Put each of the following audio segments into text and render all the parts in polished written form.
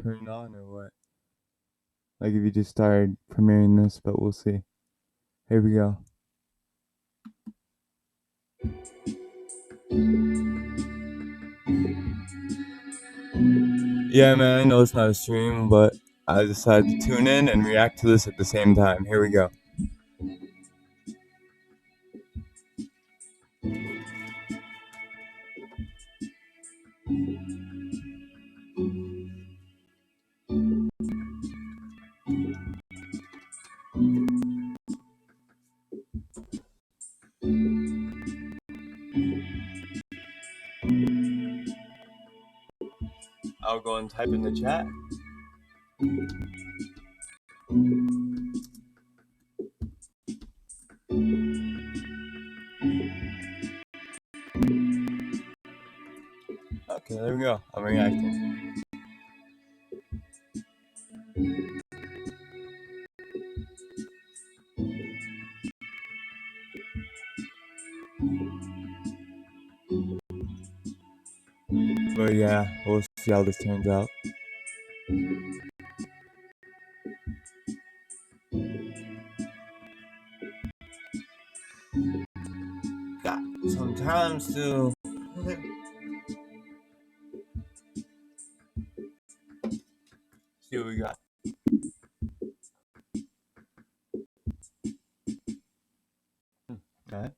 turn on or what? Like if you just started premiering this, but we'll see. Here we go. Yeah, man, I know it's not a stream, but I decided to tune in and react to this at the same time. Here we go. I'll go and type in the chat. Okay, there we go. I'm reacting. But yeah, we'll see how this turns out. Got sometimes too. See what we got. Alright.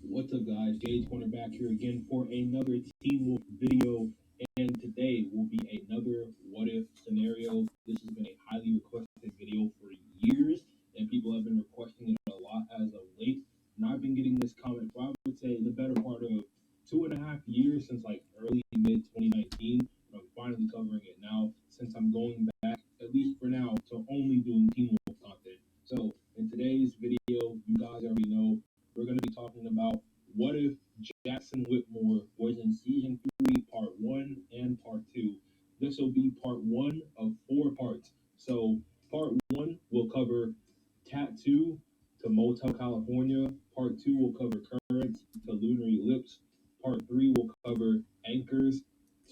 What's up, guys? Jades cornerback here again for another Teen Wolf video, and today will be another what if scenario. This has been a highly requested video for years, and people have been requesting it a lot as of late. And I've been getting this comment for, I would say, the better part of 2.5 years, since like early mid 2019. But I'm finally covering it now, since I'm going back, at least for now, to only doing Teen Wolf content. So in today's video, you guys already know, we're going to be talking about what if Jackson Whitmore was in season 3, part 1 and part 2. This will be part 1 of 4 parts. So part 1 will cover Tattoo to Motel California. Part 2 will cover Currents to Lunar Ellipse. Part 3 will cover Anchors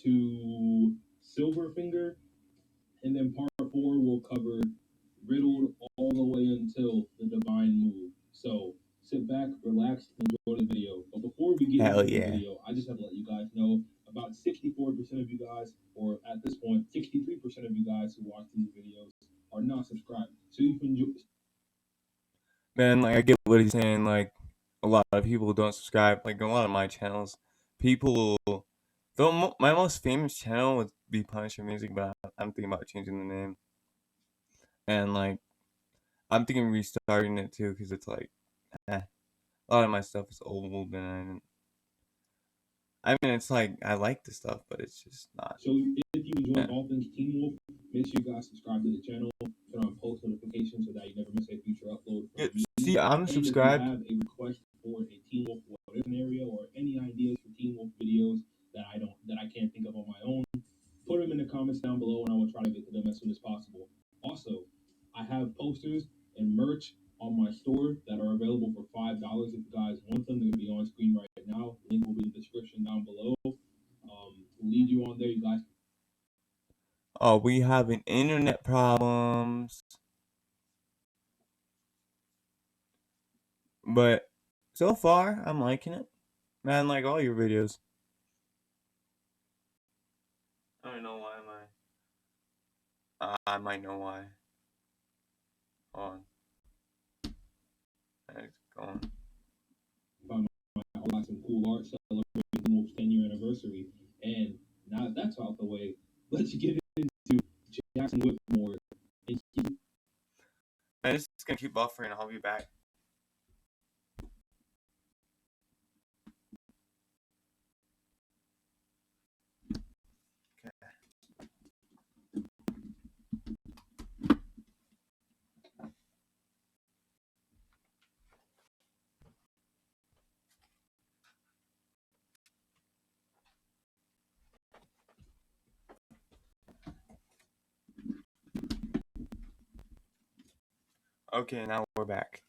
to Silverfinger. And then part 4 will cover Riddled all the way until the Divine Move. So sit back, relax, and enjoy the video. But before we get into the video, I just have to let you guys know about 64% of you guys, or at this point, 63% of you guys who watch these videos are not subscribed. So you can Man, like I get what he's saying. Like a lot of people don't subscribe. Like a lot of my channels, people. Though my most famous channel would be Punisher Music, but I'm thinking about changing the name. And like I'm thinking restarting it too, because it's like, a lot of my stuff is old, and I mean it's like I like the stuff, but it's just not. So if you enjoy all things Teen Wolf, make sure you guys subscribe to the channel, turn on post notifications so that you never miss a future upload from me. See, I'm subscribed. If you have a request for a Teen Wolf scenario or any ideas for Teen Wolf videos that I can't think of on my own, put them in the comments down below, and I will try to get to them as soon as possible. Also, I have posters and merch on my store that are available for $5. If you guys want them, they're gonna be on screen right now. Link will be in the description down below. Lead you on there, you guys. Oh, we having internet problems. But so far, I'm liking it. Man, like all your videos. I don't know why I might know why. Hold on. It's going. Found some cool art celebrating Wolf's 10-year anniversary. And now that's out the way, let's get into Jackson Whitmore. Man, it's just gonna keep buffering. I'll be back. Okay, now we're back.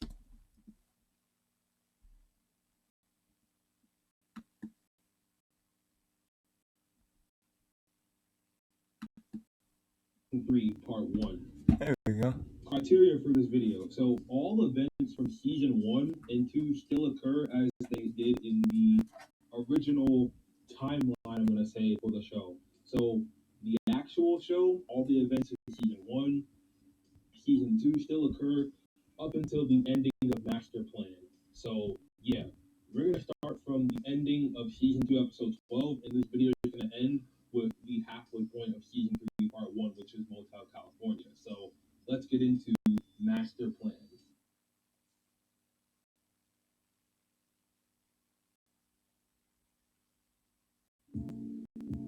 3, Part 1. There we go. Criteria for this video. So all events from season 1 and 2 still occur as they did in the original timeline, I'm going to say, for the show. So the actual show, all the events in season 1, season 2 still occur up until the ending of Master Plan. So yeah, we're going to start from the ending of season 2, episode 12, and this video is going to end with the halfway point of season 3, part 1, which is Motel California. So let's get into Master Plan.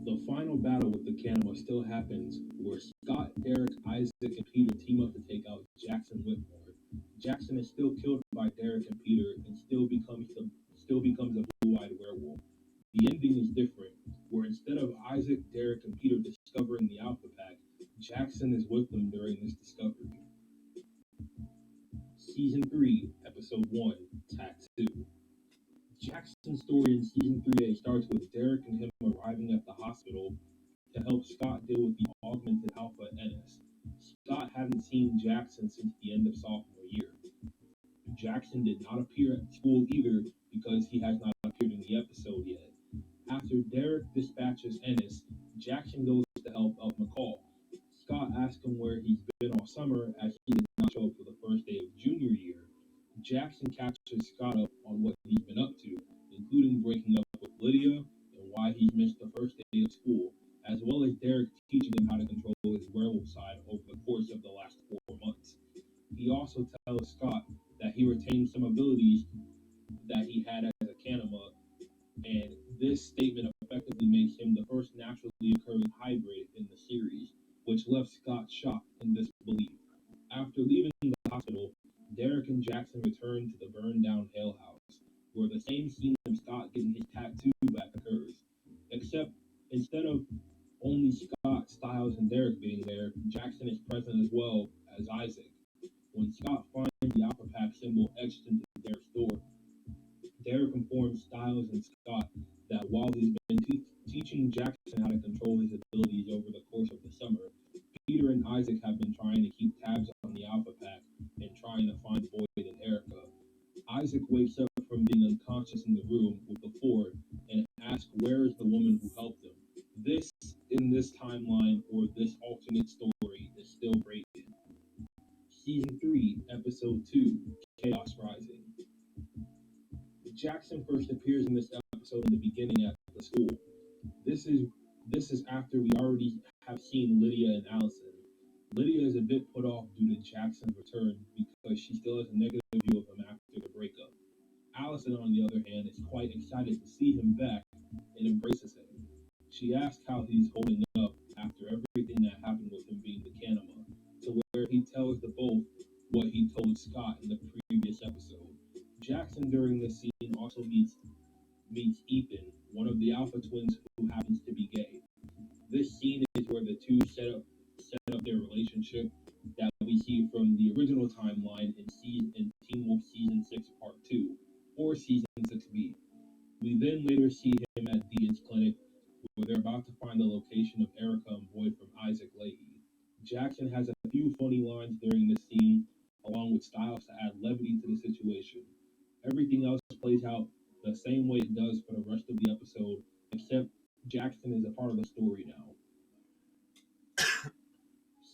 The final battle with the Kanama still happens, where Scott, Derek, Isaac, and Peter team up to take out Jackson Whitmore. Jackson is still killed by Derek and Peter, and still becomes a blue-eyed werewolf. The ending is different, where instead of Isaac, Derek, and Peter discovering the Alpha Pack, Jackson is with them during this discovery. Season 3, Episode 1, Tattoo. Jackson's story in Season 3A starts with Derek and him arriving at the hospital to help Scott deal with the augmented Alpha Ennis. Scott hadn't seen Jackson since the end of sophomore year. Jackson did not appear at school either because he has not appeared in the episode yet. After Derek dispatches Ennis, Jackson goes to help out McCall. Scott asks him where he's been all summer as he did not show up for the first day of junior year. Jackson catches Scott up on what he's been up to, including breaking up with Lydia and why he missed the first day of school, as well as Derek teaching him how to control his werewolf side over the course of the last 4 months. He also tells Scott that he retained some abilities that he had as a Kanama, and this statement effectively makes him the first naturally occurring hybrid in the series, which left Scott shocked and disbelief. After leaving the hospital, Derek and Jackson return to the burned down Hale house, where the same scene of Scott getting his tattoo back occurs. Except instead of only Scott, Styles, and Derek being there, Jackson is present as well as Isaac. When Scott finds the Alpha Pack symbol etched into Derek's door, Derek informs Styles and Scott that while he's been teaching Jackson how to control his abilities over the course of the summer, Peter and Isaac have been trying to keep tabs on the Alpha Pack and trying to find Boyd and Erica. Isaac wakes up from being unconscious in the room with the four and asks where is the woman who helped him. This, in this timeline or this alternate story, is still Brayden. Season 3, Episode 2, Chaos Rising. Jackson first appears in this episode in the beginning at the school. This is this is after we already have seen Lydia and Allison. Lydia is a bit put off due to Jackson's return because she still has a negative view of him after the breakup. Allison, on the other hand, is quite excited to see him back and embraces him. She asks how he's holding up after everything that happened with him being the Kanama, to where he tells the both what he told Scott in the previous episode. Jackson during this scene also meets Ethan, one of the Alpha twins who happens to be gay. This scene is where the two set up their relationship that we see from the original timeline in Teen Wolf Season 6 Part 2, or Season 6B. We then later see him at Deaton's clinic, where they're about to find the location of Erica and Boyd from Isaac Leahy. Jackson has a few funny lines during this scene, along with Styles to add levity to the situation. Everything else plays out the same way it does for the rest of the episode, except Jackson is a part of the story now.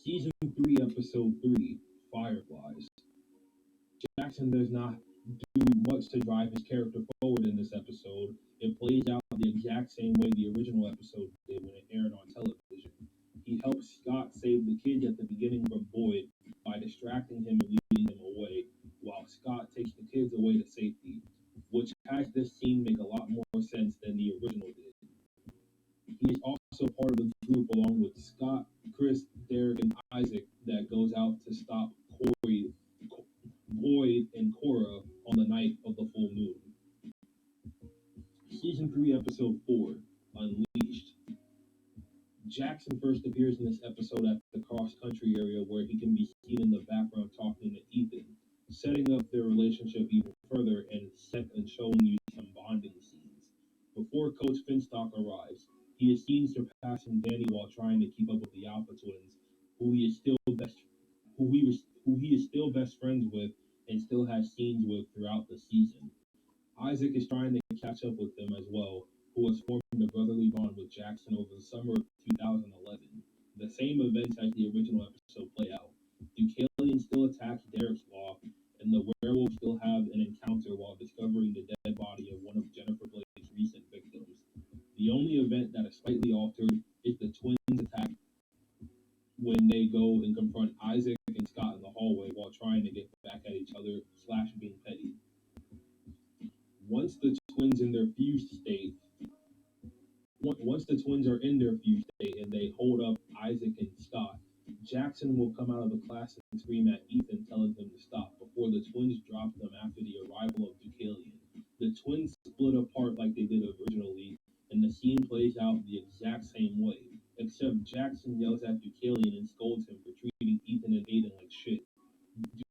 Season 3, Episode 3, Fireflies. Jackson does not do much to drive his character forward in this episode. It plays out the exact same way the original episode did when it aired on television. He helps Scott save the kids at the beginning from Boyd by distracting him and leading them away, while Scott takes the kids away to safety, which has this scene make a lot more sense than the original did. He is also part of the group along with Scott, Chris, Derek, and Isaac that goes out to stop Boyd and Cora on the night of the full moon. Season 3, Episode 4, Unleashed. Jackson first appears in this episode at the cross-country area where he can be seen in the background talking to Ethan, setting up their relationship even further and showing you some bonding scenes. Before Coach Finstock arrives, he is seen surpassing Danny while trying to keep up with the Alpha twins, who he is still best who he is still best friends with and still has scenes with throughout the season. Isaac is trying to catch up with them as well, who has formed a brotherly bond with Jackson over the summer of 2011. The same events as the original episode play out. Deucalion still attacks Derek's law, and the werewolves still have an encounter while discovering the dead body of one of Jennifer Blake's recent victims. The only event that is slightly altered is the twins attack when they go and confront Isaac and Scott in the hallway while trying to get back at each other slash being petty. Once the twins in their fused state, once the twins are in their fused state and they hold up Isaac and Scott, Jackson will come out of the class and scream at Ethan, telling him to stop before the twins drop them after the arrival of Deucalion. The twins split apart like they did originally, and the scene plays out the exact same way, except Jackson yells at Deucalion and scolds him for treating Ethan and Aiden like shit.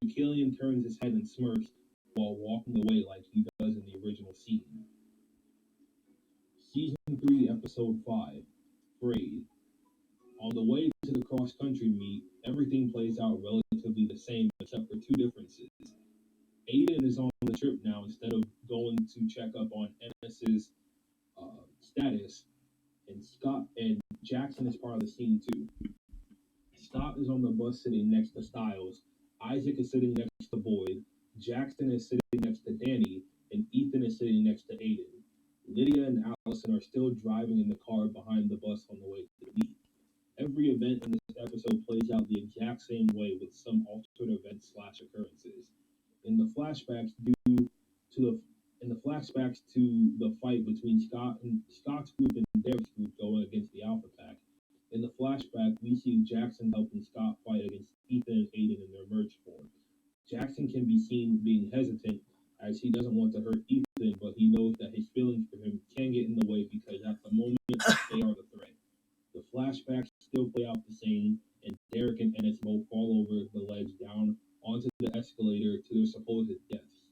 Deucalion turns his head and smirks while walking away like he does in the original scene. Season 3, Episode 5, Frayed. On the way to the cross-country meet, everything plays out relatively the same except for two differences. Aiden is on the trip now instead of going to check up on Ennis's status, and Scott and Jackson is part of the scene too. Scott is on the bus sitting next to Styles, Isaac is sitting next to Boyd, Jackson is sitting next to Danny, and Ethan is sitting next to Aiden. Lydia and Allison are still driving in the car behind the bus on the way to the meet. Every event in this episode plays out the exact same way with some altered events slash occurrences. In the flashbacks due to the in the flashbacks to the fight between Scott's group and Derek's group going against the Alpha Pack. In the flashback, we see Jackson helping Scott fight against Ethan and Aiden in their merge form. Jackson can be seen being hesitant as he doesn't want to hurt Ethan, but he knows that his feelings for him can get in the way because at the moment they are the threat. The flashbacks still play out the same, and Derek and Ennis both fall over the ledge down onto the escalator to their supposed deaths.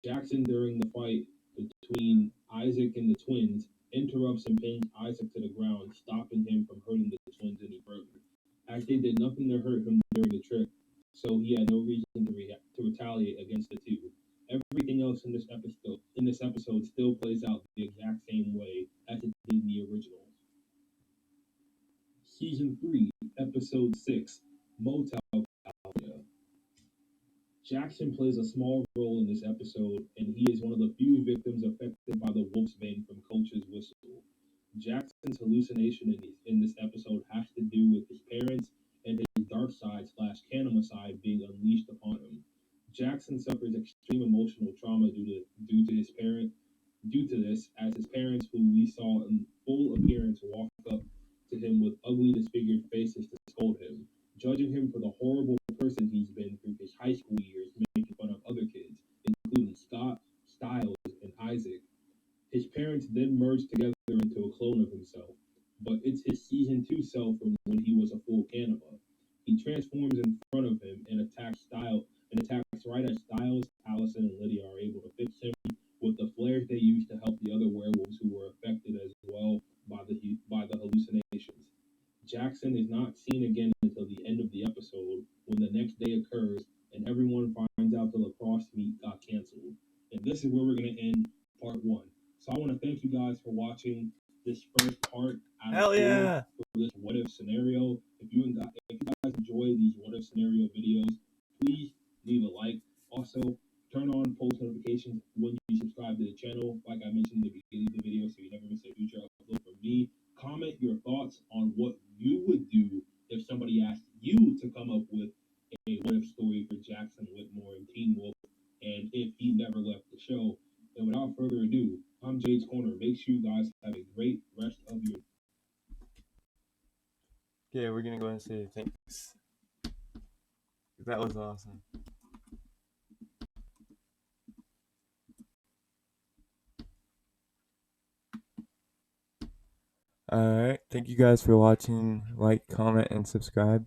Jackson, during the fight between Isaac and the twins, interrupts and pins Isaac to the ground, stopping him from hurting the twins any further, as they did nothing to hurt him during the trip, so he had no reason to retaliate against the two. Everything else in this episode still plays out the exact same way as it did in the original. Season 3, Episode 6, Motel California. Jackson plays a small role in this episode, and he is one of the few victims affected by the wolf's bane from Coach's whistle. Jackson's hallucination in this episode has to do with his parents and his dark side slash Kanima side being unleashed upon him. Jackson suffers extreme emotional trauma due to this, as his parents, who we saw in full appearance, walk up to him with ugly, disfigured faces to scold him, judging him for the horrible person he's been through his high school years, making fun of other kids, including Scott, Styles, and Isaac. His parents then merge together into a clone of himself, but it's his season 2 self from when he was a full Kanima. He transforms in front of him and attacks right as Styles, Allison, and Lydia are able to fix him with the flares they used to help the other werewolves who were affected as well by the hallucinations. Jackson is not seen again until the end of the episode, when the next day occurs and everyone finds out the lacrosse meet got canceled. And this is where we're going to end part 1. So I want to thank you guys for watching this first part out Hell of 4 yeah! for this what if scenario. If you guys enjoy these what if scenario videos, please leave a like. Also, turn on post notifications when you subscribe to the channel, like I mentioned in the beginning of the video, so you never miss a future upload from me. Comment your thoughts on what you would do if somebody asked you to come up with a what if story for Jackson Whitmore and Teen Wolf, and if he never left the show. And without further ado, I'm Jade's Corner. Make sure you guys have a great rest of your. Yeah, we're gonna go ahead and say thanks. That was awesome. Alright, thank you guys for watching. Like, comment, and subscribe.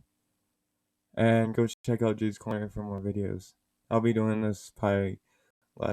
And go check out Jude's Corner for more videos. I'll be doing this probably last